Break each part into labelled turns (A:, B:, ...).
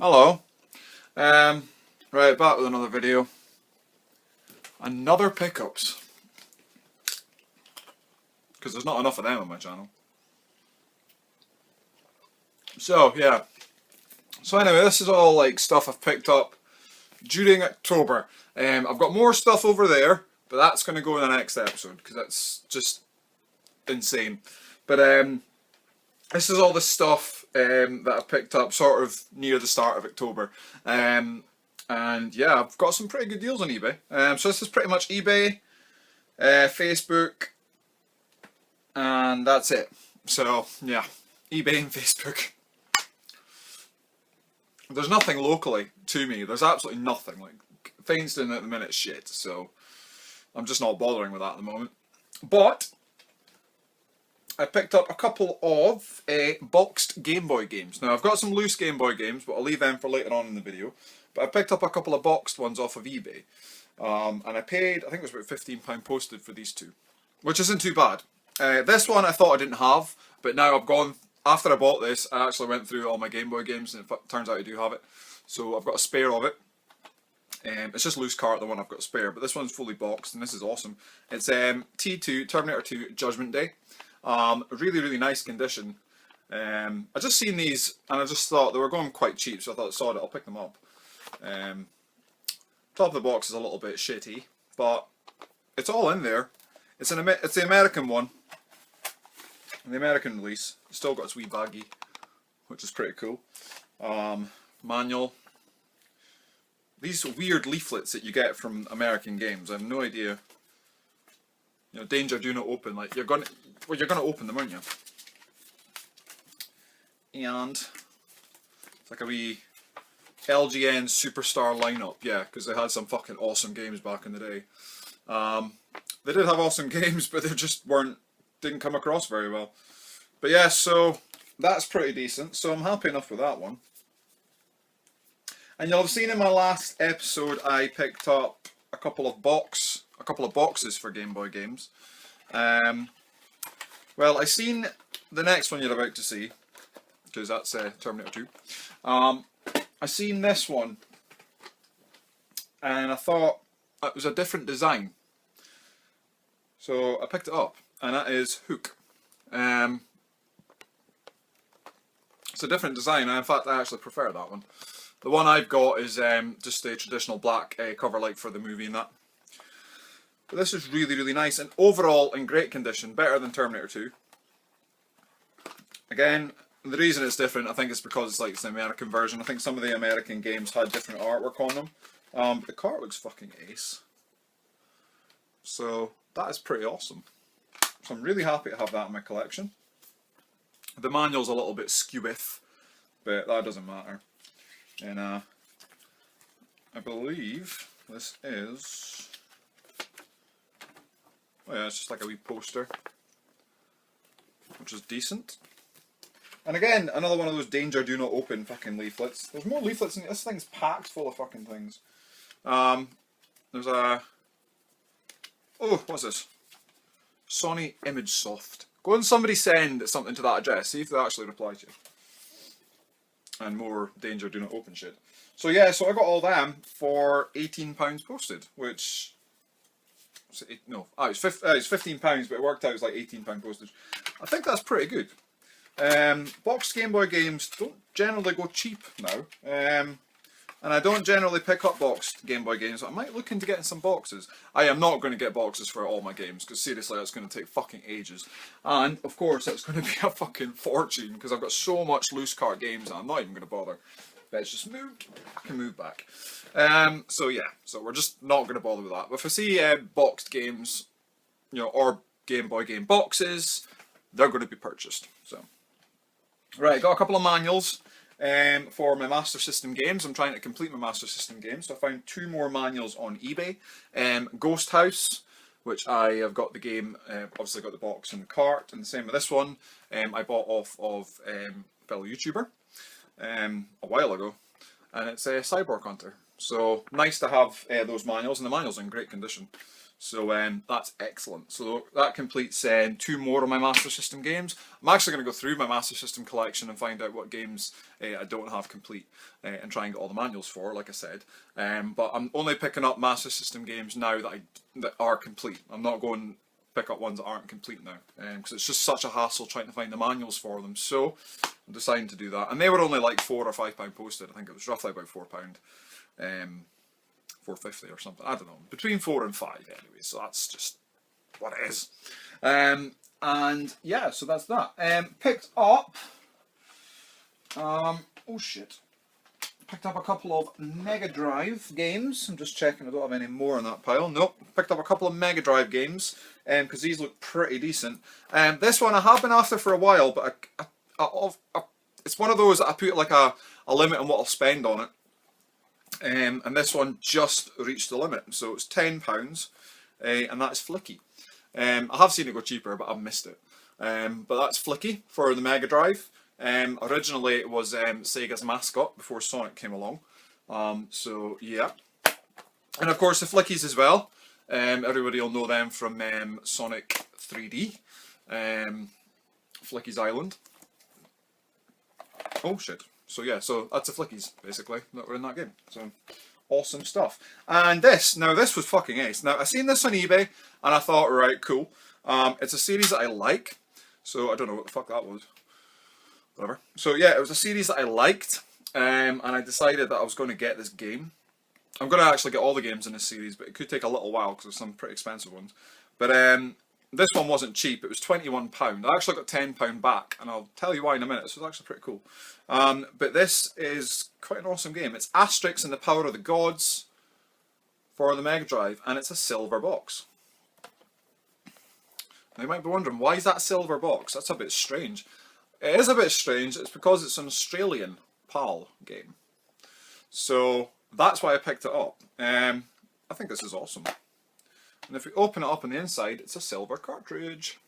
A: Hello. Right, back with another video. Another pickups. Because there's not enough of them on my channel. So, yeah. So anyway, this is all like stuff I've picked up during October. I've got more stuff over there, but that's going to go in the next episode, because that's just insane. But this is all the stuff that I've picked up sort of near the start of October. And yeah, I've got some pretty good deals on eBay. So this is pretty much eBay, Facebook, and that's it. So yeah, eBay and Facebook. There's nothing locally to me. There's absolutely nothing. Like, Feinston at the minute is shit, so I'm just not bothering with that at the moment. But I picked up a couple of boxed Game Boy games. Now, I've got some loose Game Boy games, but I'll leave them for later on in the video. But I picked up a couple of boxed ones off of eBay. And I paid, I think it was about £15 posted for these two, which isn't too bad. This one I thought I didn't have, but now I've gone, after I bought this, I actually went through all my Game Boy games, and it turns out I do have it. So I've got a spare of it. It's just loose cart, the one I've got spare, but this one's fully boxed, and this is awesome. It's T2, Terminator 2, Judgment Day. Really, really nice condition. I just seen these, and I just thought they were going quite cheap, so I thought, sod it, I'll pick them up. Top of the box is a little bit shitty, but it's all in there. It's the American one, the American release. It's still got its wee baggie, which is pretty cool. Manual. These weird leaflets that you get from American games, I have no idea. You know, danger, do not open. Like, you're gonna open them, aren't you? And it's like a wee LGN Superstar lineup, yeah, because they had some fucking awesome games back in the day. They did have awesome games, but they just didn't come across very well. But yeah, so that's pretty decent. So I'm happy enough with that one. And you'll have seen in my last episode I picked up a couple of boxes for Game Boy games. Well, I seen the next one you're about to see, because that's Terminator 2. I seen this one, and I thought it was a different design. So I picked it up, and that is Hook. It's a different design, and in fact I actually prefer that one. The one I've got is just a traditional black cover, like for the movie and that. But this is really, really nice, and overall in great condition, better than Terminator 2. Again, the reason it's different, I think it's because it's the American version. I think some of the American games had different artwork on them. But the cart looks fucking ace. So that is pretty awesome. So I'm really happy to have that in my collection. The manual's a little bit skew-with, but that doesn't matter. And I believe this is, oh yeah, it's just like a wee poster, which is decent. And again, another one of those danger do not open fucking leaflets. There's more leaflets in this thing's packed full of fucking things. There's a, oh, what's this? Sony Image Soft. Go and somebody send something to that address, see if they actually reply to you. And more danger do not open shit. So yeah, so I got all them for £18 posted, which, no, it's £15, but it worked out as like £18 postage. I think that's pretty good. Boxed Game Boy games don't generally go cheap now, and I don't generally pick up boxed Game Boy games. I might look into getting some boxes. I am not going to get boxes for all my games, because seriously that's going to take fucking ages. And of course it's going to be a fucking fortune, because I've got so much loose cart games and I'm not even going to bother. But it's just moved, I can move back. So yeah, so we're just not going to bother with that. But if I see boxed games, you know, or Game Boy game boxes, they're going to be purchased. So, right, got a couple of manuals for my Master System games. I'm trying to complete my Master System games, so I found 2 more manuals on eBay. Ghost House, which I have got the game, obviously got the box and the cart, and the same with this one. I bought off of a fellow YouTuber a while ago, and it's a Cyborg Hunter. So nice to have those manuals, and the manuals are in great condition. So that's excellent. So that completes 2 more of my Master System games. I'm actually going to go through my Master System collection and find out what games I don't have complete and try and get all the manuals for, like I said. But I'm only picking up Master System games now that are complete. I'm not going pick up ones that aren't complete now, because it's just such a hassle trying to find the manuals for them. So I'm deciding to do that, and they were only like £4 or £5 posted. I think it was roughly about £4, £4.50 or something. I don't know, between 4 and 5 anyway. So that's just what it is. And yeah, so that's that. Picked up. Oh shit. Picked up a couple of Mega Drive games. I'm just checking I don't have any more in that pile. Nope. Picked up a couple of Mega Drive games because these look pretty decent. This one I have been after for a while, but it's one of those that I put like a limit on what I'll spend on it. And this one just reached the limit, so it's £10, and that's Flicky. I have seen it go cheaper, but I've missed it. But that's Flicky for the Mega Drive. Originally it was Sega's mascot before Sonic came along. So yeah. And of course the Flickies as well. Everybody will know them from Sonic 3D. Flicky's Island. Oh shit. So yeah, so that's the Flickies basically that were in that game. So awesome stuff. And this was fucking ace. Now I seen this on eBay and I thought, right, cool. It's a series that I like. So I don't know what the fuck that was. Whatever. So yeah, it was a series that I liked, and I decided that I was going to get this game. I'm going to actually get all the games in this series, but it could take a little while because there's some pretty expensive ones. But this one wasn't cheap. It was £21. I actually got £10 back, and I'll tell you why in a minute. This was actually pretty cool. But this is quite an awesome game. It's Asterix and the Power of the Gods for the Mega Drive, and it's a silver box. Now you might be wondering, why is that silver box? That's a bit strange. It is a bit strange. It's because it's an Australian PAL game. So that's why I picked it up. I think this is awesome. And if we open it up on the inside, it's a silver cartridge.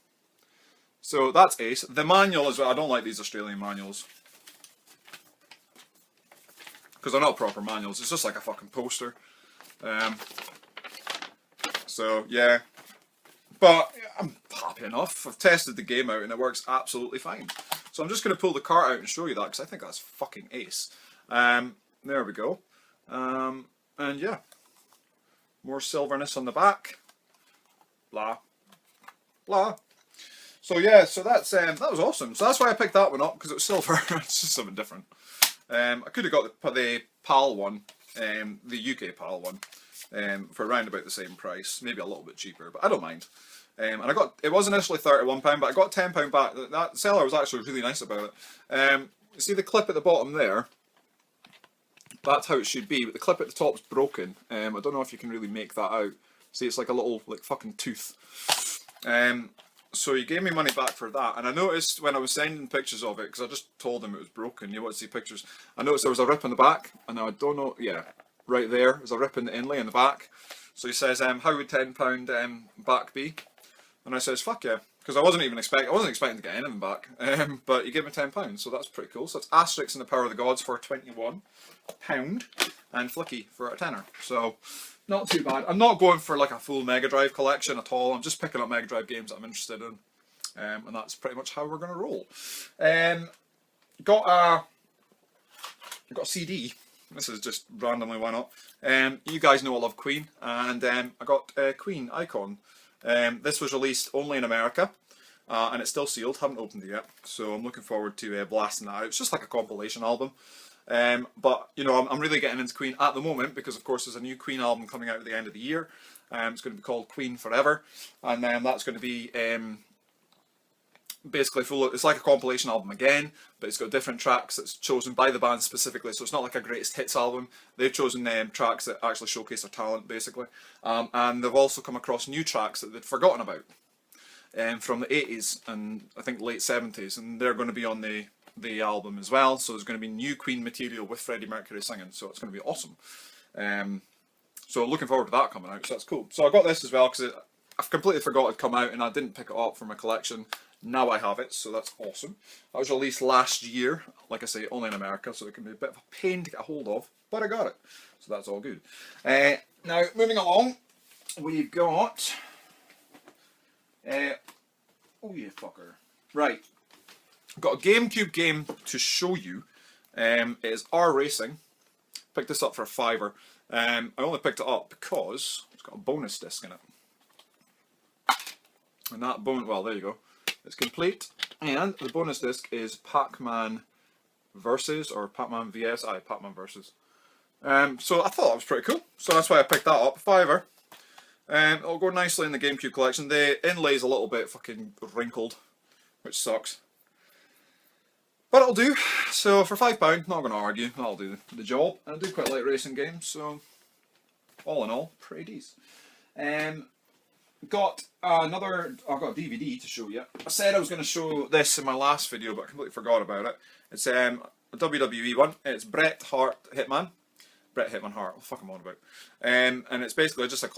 A: So that's ace. The manual as well. I don't like these Australian manuals, because they're not proper manuals. It's just like a fucking poster. So yeah. But I'm happy enough. I've tested the game out and it works absolutely fine. So I'm just going to pull the cart out and show you that because I think that's fucking ace. There we go. And yeah. More silverness on the back. Blah. Blah. So yeah, so that's that was awesome. So that's why I picked that one up, because it was silver. It's just something different. I could have got the PAL one, the UK PAL one, for around about the same price. Maybe a little bit cheaper, but I don't mind. And it was initially £31, but I got £10 back. That seller was actually really nice about it. You see the clip at the bottom there? That's how it should be, but the clip at the top's broken. I don't know if you can really make that out. See, it's like a little, like, fucking tooth. So he gave me money back for that, and I noticed when I was sending pictures of it, because I just told him it was broken, you want to see pictures, I noticed there was a rip in the back, and I don't know, yeah, right there, there's a rip in the inlay in the back. So he says, how would £10 back be? And I says, fuck yeah, because I wasn't expecting to get anything back, but he gave me £10, so that's pretty cool. So it's Asterix and the Power of the Gods for £21, and Flicky for a tenner. So not too bad. I'm not going for like a full Mega Drive collection at all. I'm just picking up Mega Drive games that I'm interested in, and that's pretty much how we're going to roll. Got a CD. This is just randomly why not. You guys know I love Queen, and I got Queen Icon. This was released only in America, and it's still sealed, haven't opened it yet, so I'm looking forward to blasting that out. It's just like a compilation album, but you know, I'm really getting into Queen at the moment, because of course there's a new Queen album coming out at the end of the year. It's going to be called Queen Forever, and that's going to be basically full. It's like a compilation album again, but it's got different tracks that's chosen by the band specifically, so it's not like a greatest hits album. They've chosen tracks that actually showcase their talent, basically, and they've also come across new tracks that they'd forgotten about from the 80s and I think late 70s, and they're going to be on the album as well. So there's going to be new Queen material with Freddie Mercury singing, so it's going to be awesome. So looking forward to that coming out, so that's cool. So I got this as well because I've completely forgot it'd come out and I didn't pick it up for my collection. Now I have it, so that's awesome. That was released last year, like I say, only in America, so it can be a bit of a pain to get a hold of, but I got it, so that's all good. Now, moving along, we've got... oh yeah, fucker. Right. I've got a GameCube game to show you. It is R Racing. Picked this up for a £5. I only picked it up because it's got a bonus disc in it. And that well, there you go. It's complete. And the bonus disc is Pac-Man Versus, or Pac-Man VS. Pac-Man Versus. So I thought that was pretty cool. So that's why I picked that up. £5. It'll go nicely in the GameCube collection. The inlay's a little bit fucking wrinkled, which sucks. But it'll do. So for £5, not going to argue, that'll do the job. And I do quite like racing games, so all in all, pretty decent. Got another, I've got a DVD to show you. I said I was going to show this in my last video, but I completely forgot about it. It's a WWE one. It's Bret Hart Hitman. Bret Hitman Hart, what the fuck am I on about? And it's basically just a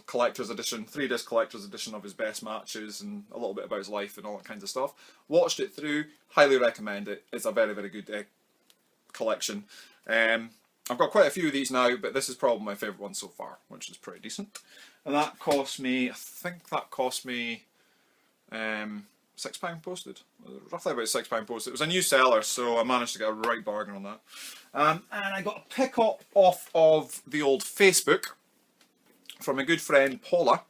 A: collector's edition, 3-disc collector's edition of his best matches and a little bit about his life and all that kinds of stuff. Watched it through, highly recommend it. It's a very, very good collection. I've got quite a few of these now, but this is probably my favourite one so far, which is pretty decent. And that cost me, I think that cost me £6 posted. Roughly about £6 posted. It was a new seller, so I managed to get a right bargain on that. And I got a pick up off of the old Facebook from a good friend Paula,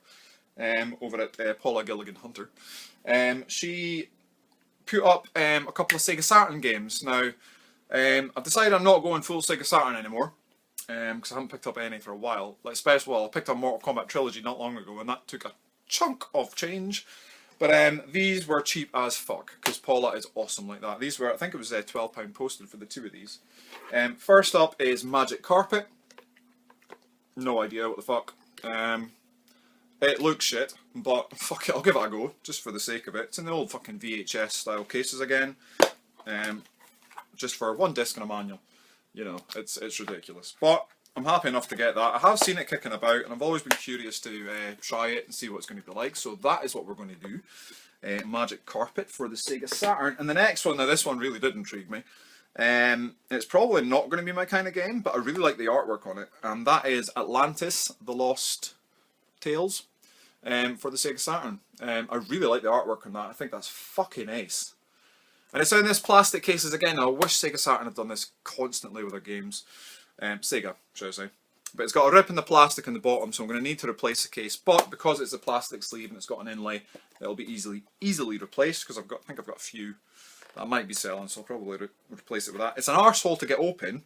A: over at Paula Gilligan Hunter. She put up a couple of Sega Saturn games. Now, I've decided I'm not going full Sega Saturn anymore, because I haven't picked up any for a while. Like especially, well, I picked up Mortal Kombat Trilogy not long ago, and that took a chunk of change. But these were cheap as fuck, because Paula is awesome like that. These were, I think it was £12 posted for the two of these. First up is Magic Carpet. No idea what the fuck. It looks shit, but fuck it, I'll give it a go, just for the sake of it. It's in the old fucking VHS style cases again. Just for one disc and a manual. You know, it's ridiculous. But I'm happy enough to get that. I have seen it kicking about, and I've always been curious to try it and see what it's going to be like. So that is what we're going to do. Magic Carpet for the Sega Saturn. And the next one, now this one really did intrigue me. It's probably not going to be my kind of game, but I really like the artwork on it. And that is Atlantis, The Lost Tales, for the Sega Saturn. I really like the artwork on that. I think that's fucking ace. And it's in this plastic cases again. I wish Sega Saturn had done this constantly with their games. Sega, should I say. But it's got a rip in the plastic in the bottom, so I'm going to need to replace the case. But because it's a plastic sleeve and it's got an inlay, it'll be easily replaced, because I think I've got a few that I might be selling, so I'll probably replace it with that. It's an arsehole to get open.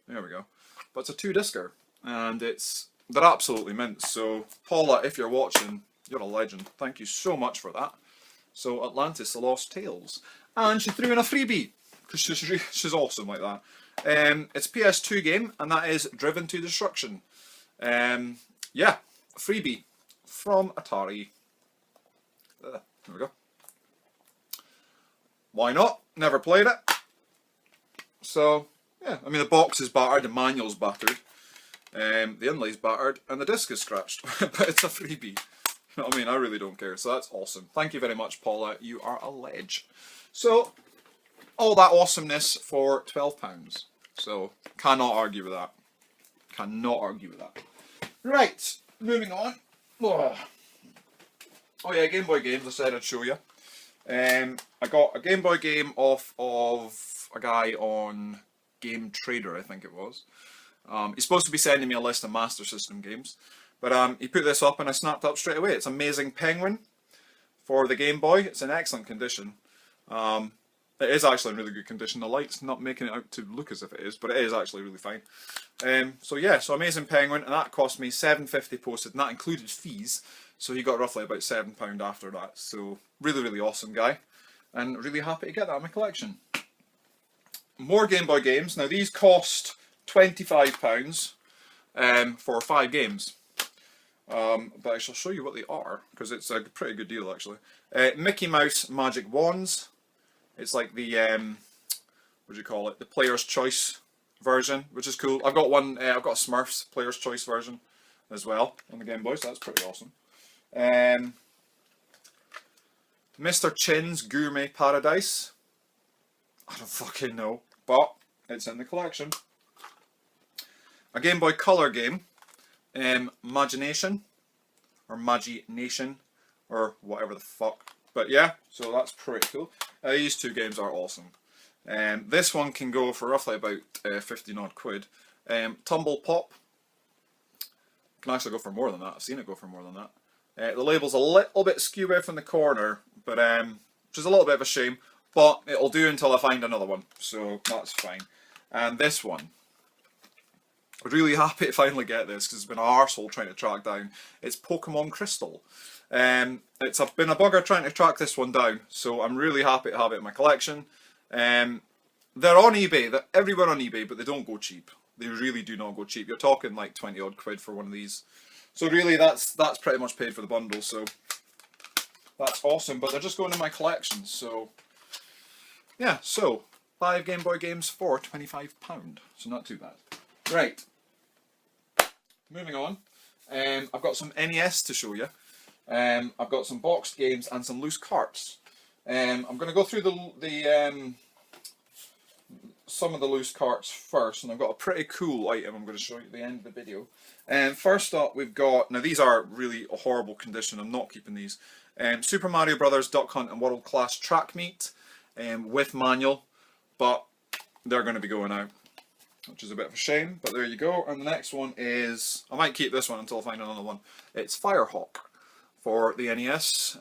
A: There we go. But it's a 2-discer, and they're absolutely mint. So Paula, if you're watching, you're a legend. Thank you so much for that. So Atlantis, The Lost Tales. And she threw in a freebie, because she's awesome like that. It's a PS2 game, and that is Driven to Destruction. Yeah, a freebie from Atari. There we go. Why not? Never played it. So, yeah, I mean the box is battered, the manual's battered, the inlay's battered, and the disc is scratched. But it's a freebie. You know what I mean? I really don't care. So that's awesome. Thank you very much, Paula. You are a ledge. So, all that awesomeness for £12. So, cannot argue with that. Cannot argue with that. Right, moving on. Oh yeah, Game Boy games, I said I'd show you. I got a Game Boy game off of a guy on Game Trader, I think it was. He's supposed to be sending me a list of Master System games. But he put this up and I snapped up straight away. It's Amazing Penguin for the Game Boy. It's in excellent condition. It is actually in really good condition. The light's not making it out to look as if it is, but it is actually really fine. So yeah, so Amazing Penguin, and that cost me £7.50 posted, and that included fees. So he got roughly about £7 after that. So really, really awesome guy, and really happy to get that in my collection. More Game Boy games. Now these cost £25 for 5 games. But I shall show you what they are, because it's a pretty good deal actually. Mickey Mouse Magic Wands. It's like the, what do you call it, the Player's Choice version, which is cool. I've got one, I've got a Smurfs Player's Choice version as well on the Game Boy, so that's pretty awesome. Mr. Chin's Gourmet Paradise. I don't fucking know, but it's in the collection. A Game Boy Color game, Imagination. or Nation, or whatever the fuck. But yeah, so that's pretty cool. These two games are awesome. This one can go for roughly about 15 odd quid. Tumble Pop can actually go for more than that. I've seen it go for more than that. The label's a little bit skew away from the corner, but which is a little bit of a shame. But it'll do until I find another one, so that's fine. And this one, I'm really happy to finally get this because it's been an arsehole trying to track down. It's Pokemon Crystal. It's been a bugger trying to track this one down, so I'm really happy to have it in my collection. They're on eBay, they're everywhere on eBay, but they don't go cheap. They really do not go cheap. You're talking like 20 odd quid for one of these. So really that's pretty much paid for the bundle, so that's awesome. But they're just going in my collection, so yeah, so 5 Game Boy games for £25, so not too bad. Right, moving on. I've got some NES to show you. I've got some boxed games and some loose carts. I'm going to go through some of the loose carts first, and I've got a pretty cool item I'm going to show you at the end of the video. First up, we've got, now these are really a horrible condition, I'm not keeping these. Super Mario Brothers Duck Hunt and World Class Track Meet with manual, but they're going to be going out, which is a bit of a shame, but there you go. And the next one is, I might keep this one until I find another one. It's Firehawk for the NES.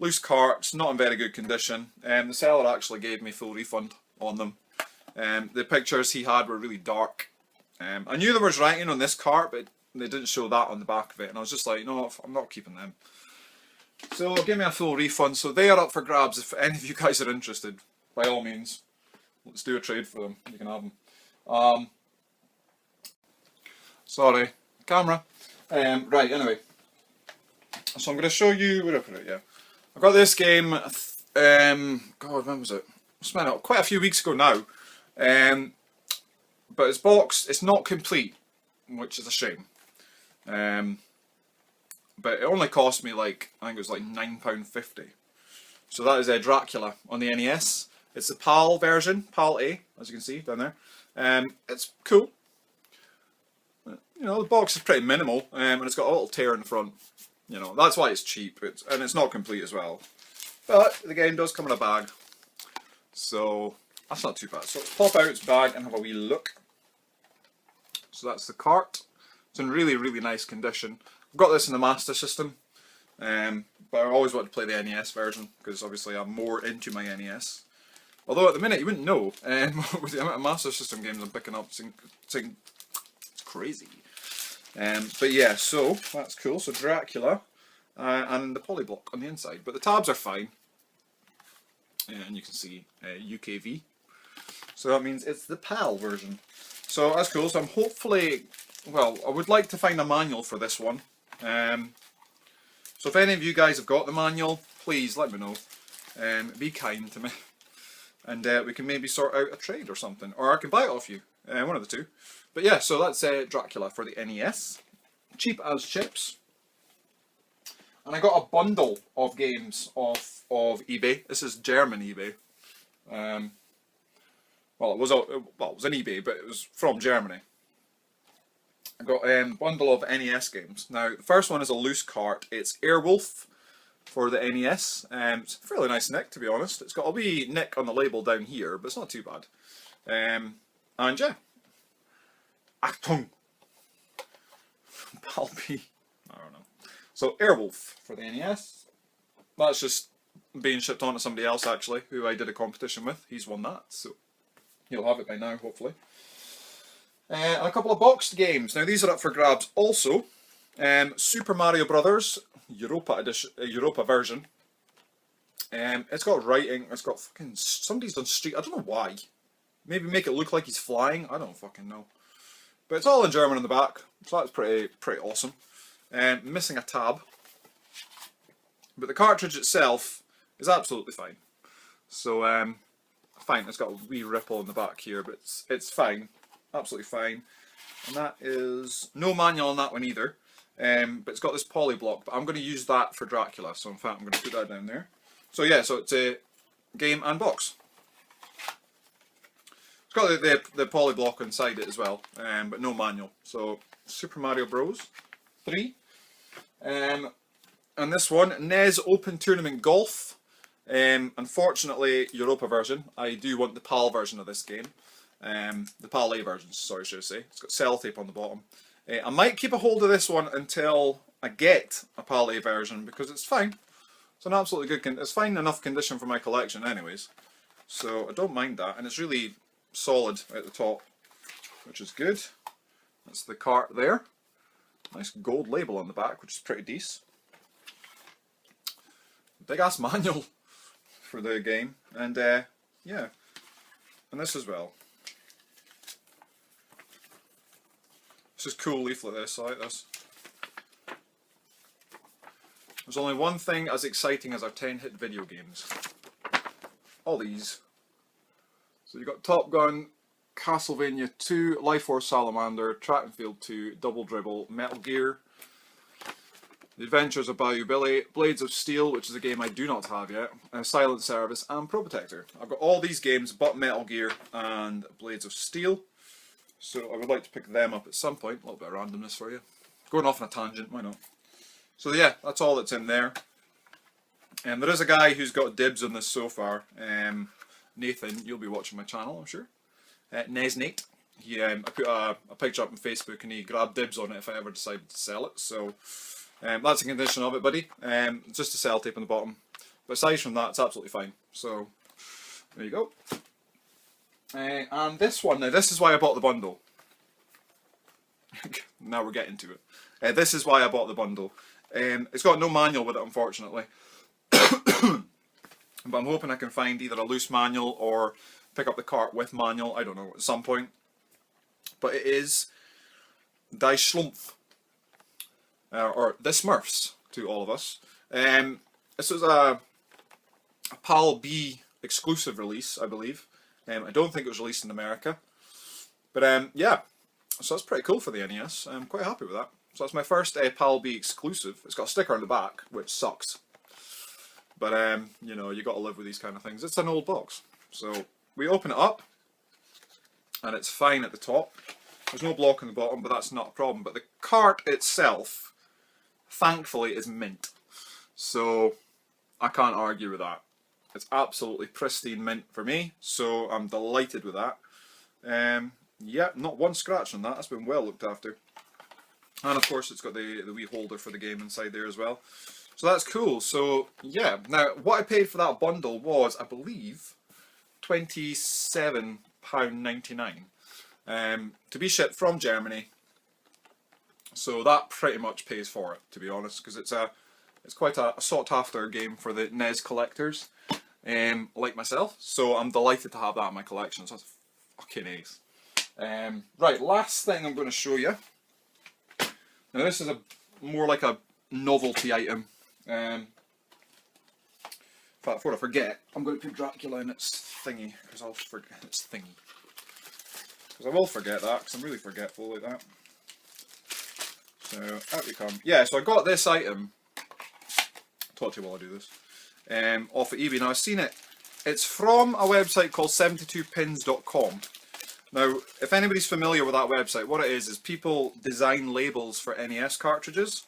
A: Loose carts, not in very good condition. The seller actually gave me full refund on them. The pictures he had were really dark. I knew there was writing on this cart, but they didn't show that on the back of it, and I was just like, no, I'm not keeping them. So give me a full refund. So they are up for grabs if any of you guys are interested. By all means, let's do a trade for them. You can have them. Sorry, camera. Right, anyway. So I'm going to show you, where I put it, yeah. I got this game, God, when was it? I spent it quite a few weeks ago now. But it's boxed, it's not complete, which is a shame. But it only cost me like, I think it was like £9.50. So that is Dracula on the NES. It's the PAL version, PAL A, as you can see down there. It's cool. You know, the box is pretty minimal, and it's got a little tear in the front. You know, that's why it's cheap, and it's not complete as well. But the game does come in a bag, so that's not too bad. So let's pop out its bag and have a wee look. So that's the cart. It's in really, really nice condition. I've got this in the Master System, but I always want to play the NES version, because obviously I'm more into my NES. Although at the minute you wouldn't know, with the amount of Master System games I'm picking up, it's crazy. But yeah, so that's cool. So Dracula and the polyblock on the inside, but the tabs are fine, and you can see UKV. So that means it's the PAL version. So that's cool. So I'm hopefully, well, I would like to find a manual for this one. So if any of you guys have got the manual, please let me know. Be kind to me, and we can maybe sort out a trade or something, or I can buy it off you. One of the two. But yeah, so that's Dracula for the NES. Cheap as chips. And I got a bundle of games off of eBay. This is German eBay. Well, it was on eBay, but it was from Germany. I got a bundle of NES games. Now, the first one is a loose cart. It's Airwolf for the NES. It's a fairly nice nick, to be honest. It's got a wee nick on the label down here, but it's not too bad. And yeah. Achtung! Palpy. I don't know. So, Airwolf for the NES. That's just being shipped on to somebody else, actually, who I did a competition with. He's won that, so he'll have it by now, hopefully. And a couple of boxed games. Now, these are up for grabs also. Super Mario Brothers Europa edition, Europa version. It's got writing. It's got fucking, somebody's done street. I don't know why. Maybe make it look like he's flying. I don't fucking know. But it's all in German on the back, so that's pretty awesome. Missing a tab, but the cartridge itself is absolutely fine. So fine. It's got a wee ripple in the back here, but it's fine, absolutely fine. And that is no manual on that one either. But it's got this poly block. But I'm going to use that for Dracula. So in fact, I'm going to put that down there. So yeah, so it's a game and box. It's got the poly block inside it as well, but no manual. So Super Mario Bros. 3. And this one, NES Open Tournament Golf. Unfortunately, Europa version. I do want the PAL version of this game. The PAL A version, sorry, should I say. It's got sellotape on the bottom. I might keep a hold of this one until I get a PAL A version, because it's fine. It's an absolutely good, it's fine enough condition for my collection anyways. So I don't mind that, and it's really solid at the top, which is good. That's the cart there. Nice gold label on the back, which is pretty decent. Big ass manual for the game, and yeah, and this as well. This is cool leaflet, this, I like this. There's only one thing as exciting as our 10-hit video games. All these. So you've got Top Gun, Castlevania 2, Life Force Salamander, Track and Field 2, Double Dribble, Metal Gear, The Adventures of Bayou Billy, Blades of Steel, which is a game I do not have yet, Silent Service, and Pro Protector. I've got all these games but Metal Gear and Blades of Steel. So I would like to pick them up at some point. A little bit of randomness for you. Going off on a tangent, why not? So yeah, that's all that's in there. And there is a guy who's got dibs on this so far. Nathan, you'll be watching my channel, I'm sure. NESNate. I put a picture up on Facebook and he grabbed dibs on it if I ever decided to sell it. So that's a condition of it, buddy. Just a sellotape on the bottom. But aside from that, it's absolutely fine. So there you go. And this one, now this is why I bought the bundle. Now we're getting to it. This is why I bought the bundle. It's got no manual with it, unfortunately. But I'm hoping I can find either a loose manual or pick up the cart with manual, I don't know, at some point. But it is Die Schlumpf. Or The Smurfs, to all of us. This was a PAL B exclusive release, I believe. I don't think it was released in America. But yeah, so that's pretty cool for the NES. I'm quite happy with that. So that's my first PAL B exclusive. It's got a sticker on the back, which sucks. But you know, you got to live with these kind of things. It's an old box. So we open it up, and it's fine at the top. There's no block on the bottom, but that's not a problem. But the cart itself, thankfully, is mint. So I can't argue with that. It's absolutely pristine mint for me, so I'm delighted with that. Yeah, not one scratch on that. That's been well looked after. And of course, it's got the wee holder for the game inside there as well. So that's cool. So yeah, now what I paid for that bundle was, I believe, £27.99 to be shipped from Germany. So that pretty much pays for it, to be honest, because it's quite a sought after game for the NES collectors. Like myself, so I'm delighted to have that in my collection, so that's fucking ace. Right, last thing I'm going to show you. Now this is more like a novelty item. In fact, before I forget, I'm going to put Dracula in its thingy, because I'll forget its thingy. Because I will forget that, because I'm really forgetful like that. So, out we come. Yeah, so I got this item. I'll talk to you while I do this. Off of eBay. Now I've seen it. It's from a website called 72pins.com. Now, if anybody's familiar with that website, what it is people design labels for NES cartridges.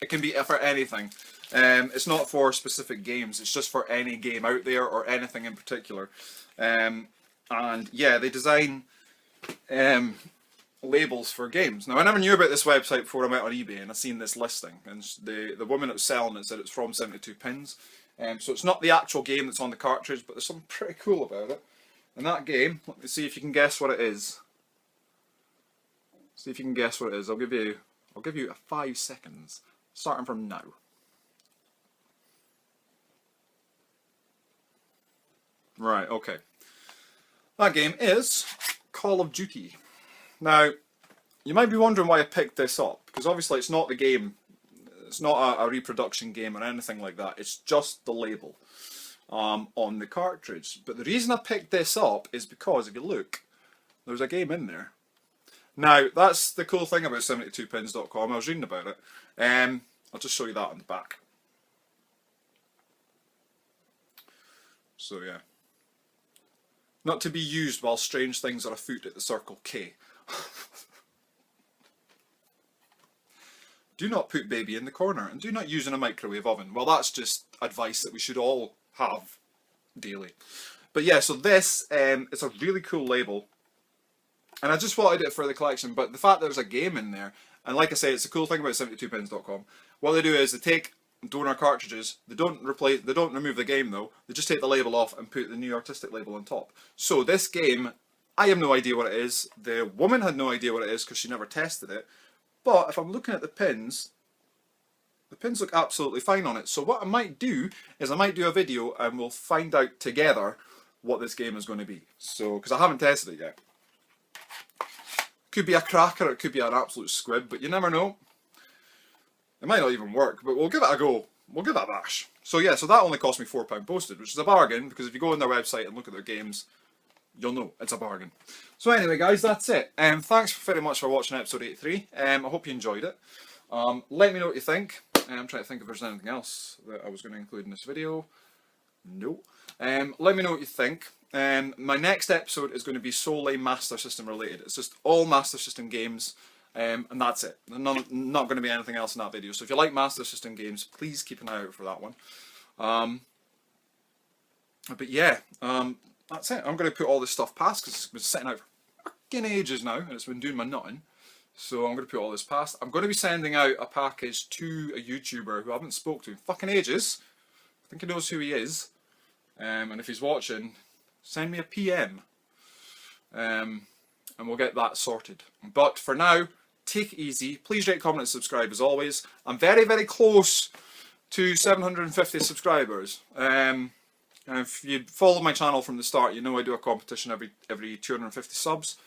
A: It can be for anything. It's not for specific games. It's just for any game out there or anything in particular. And yeah, they design labels for games. Now I never knew about this website before I went on eBay and I seen this listing, and the woman that was selling it said it's from 72 Pins. So it's not the actual game that's on the cartridge, but there's something pretty cool about it. And that game, let me see if you can guess what it is. See if you can guess what it is. I'll give you 5 seconds, starting from now. Right, okay. That game is Call of Duty. Now, you might be wondering why I picked this up, because obviously it's not the game, it's not a reproduction game or anything like that, it's just the label on the cartridge. But the reason I picked this up is because, if you look, there's a game in there. Now, that's the cool thing about 72pins.com, I was reading about it. I'll just show you that on the back. So yeah. Not to be used while strange things are afoot at the Circle K. Do not put baby in the corner, and do not use in a microwave oven. Well, that's just advice that we should all have daily. But yeah, so this, it's a really cool label. And I just wanted it for the collection, but the fact there's a game in there, and like I say, it's a cool thing about 72pins.com. What they do is they take donor cartridges, they don't remove the game though, they just take the label off and put the new artistic label on top. So this game, I have no idea what it is, the woman had no idea what it is because she never tested it, but if I'm looking at the pins look absolutely fine on it. So what I might do is I might do a video and we'll find out together what this game is going to be. So, because I haven't tested it yet. Could be a cracker, it could be an absolute squib, but you never know. It might not even work, but we'll give it a go. We'll give it a bash. So yeah, so that only cost me £4 postage, which is a bargain, because if you go on their website and look at their games, you'll know it's a bargain. So anyway guys, that's it. Thanks very much for watching episode 83. I hope you enjoyed it. Let me know what you think. I'm trying to think if there's anything else that I was going to include in this video. No. Let me know what you think. My next episode is going to be solely Master System related. It's just all Master System games, and that's it. Not going to be anything else in that video. So if you like Master System games, please keep an eye out for that one. But yeah, that's it. I'm going to put all this stuff past because it's been sitting out for fucking ages now, and it's been doing my nutting. So I'm going to put all this past. I'm going to be sending out a package to a YouTuber who I haven't spoke to in fucking ages. I think he knows who he is. And if he's watching, send me a PM. And we'll get that sorted. But for now, take it easy. Please rate, comment and subscribe as always. I'm very, very close to 750 subscribers. And if you follow my channel from the start, you know I do a competition every 250 subs.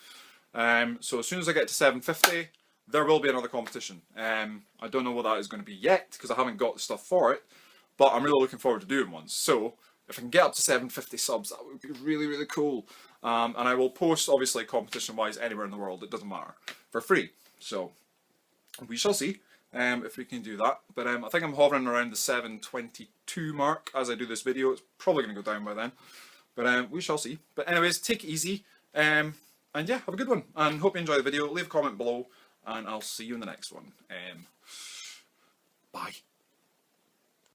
A: So as soon as I get to 750, there will be another competition. I don't know what that is going to be yet, because I haven't got the stuff for it, but I'm really looking forward to doing one. So if I can get up to 750 subs, that would be really, really cool. And I will post, obviously, competition-wise, anywhere in the world, it doesn't matter, for free. So we shall see if we can do that. But I think I'm hovering around the 722 mark as I do this video. It's probably going to go down by then, but we shall see. But anyways, take it easy. And yeah, have a good one, and hope you enjoy the video. Leave a comment below, and I'll see you in the next one. Bye.